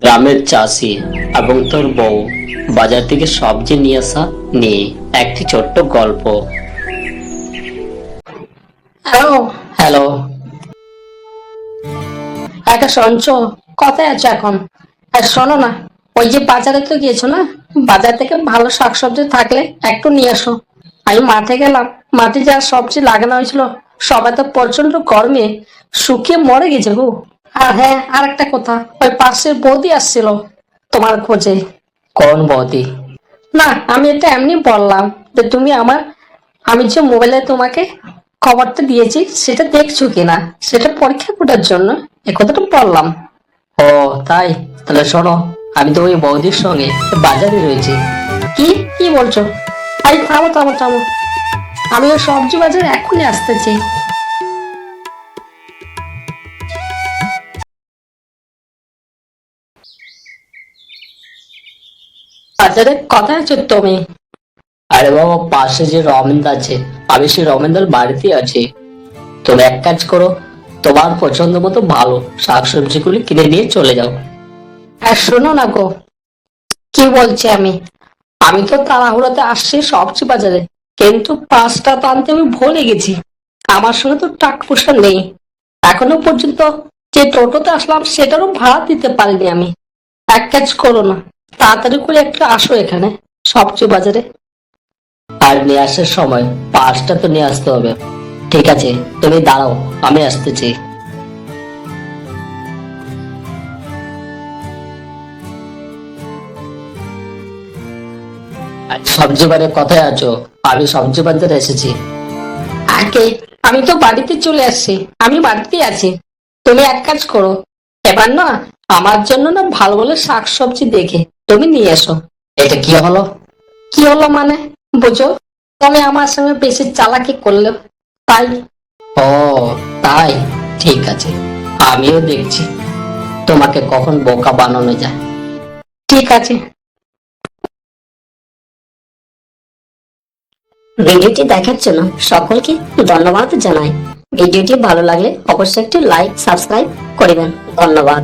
গ্রামের চাষি এবং তোর বউ বাজার থেকে সবজি নিয়ে আসা নিয়ে একটি ছোট্ট গল্প। হ্যালো। হ্যালো। একটা শুনছ? কোথায় আছো এখন? আর শোনো না, ওই যে বাজারে তো গিয়েছো না, বাজার থেকে ভালো শাকসবজি থাকলে একটু নিয়ে এসো। আমি মাঠে গেলাম, মাঠে যা সবজি লাগানো হয়েছিল সবাই তো প্রচন্ড গরমে শুকিয়ে মরে গেছে গো। আর হ্যাঁ, আর একটা কথা, ওই পাশের বৌদি আসছিল তোমার খোঁজে। কোন বৌদি? না, আমি এটা এমনি বললাম যে আমি যে মোবাইলে তোমাকে খবরটা দিয়েছি সেটা দেখছো কিনা, সেটা পরীক্ষা করার জন্য এ কথাটা বললাম। ও তাই? তাহলে শোনো, আমি তো ওই বৌদির সঙ্গে বাজারে রয়েছি। কি কি বলছো? আরে থামো থামো থামো, আমি ওই সবজি বাজারে এখনই আসতেছি। বাজারে কোথায় আছো তুমি? আরে বাবা, পাশে যে রমেনদা আছে, আমি সেই রমেনদার বাড়িতে আছি। তুমি এক কাজ করো, তোমার পছন্দ মতো ভালো শাকসবজিগুলি কিনে নিয়ে চলে যাও। আর শোনো না গো, কি বলছি আমি আমি তো তাড়াহুড়োতে আসছি সবজি বাজারে, কিন্তু পাঁচটা তো আনতে আমি ভুলে গেছি। আমার সঙ্গে তো টাকা পয়সা নেই, এখনো পর্যন্ত যে টোটোতে আসলাম সেটারও ভাড়া দিতে পারিনি আমি। এক কাজ করো না, তাড়াতাড়ি করে একটা আসো এখানে সবজি বাজারে। আর নিয়ে আসার সময় পাঁচটা তো নিয়ে আসতে হবে। ঠিক আছে, তুমি দাঁড়াও, আমি আসতেছি। আর সবজি বাজারে কোথায় আছো? আমি সবজি বাজারে এসেছি। আগে আমি তো বাড়িতে চলে আসছি, আমি বাড়িতেই আছি। তুমি এক কাজ করো, এবার না আমার জন্য না ভালো ভালো শাকসবজি দেখে তুমি নিয়ে এসো। এটা কি হলো? কি হলো মানে? বুঝো, তুমি আমার সঙ্গে বেশি চালাকি করলে তাই। ও তাই, ঠিক আছে, আমিও দেখছি তোমাকে কখন বোকা বানানো যায়। ঠিক আছে। ভিডিওটি দেখার জন্য সকলকে ধন্যবাদ জানাই। ভিডিওটি ভালো লাগলে অবশ্যই একটি লাইক সাবস্ক্রাইব করবেন। ধন্যবাদ।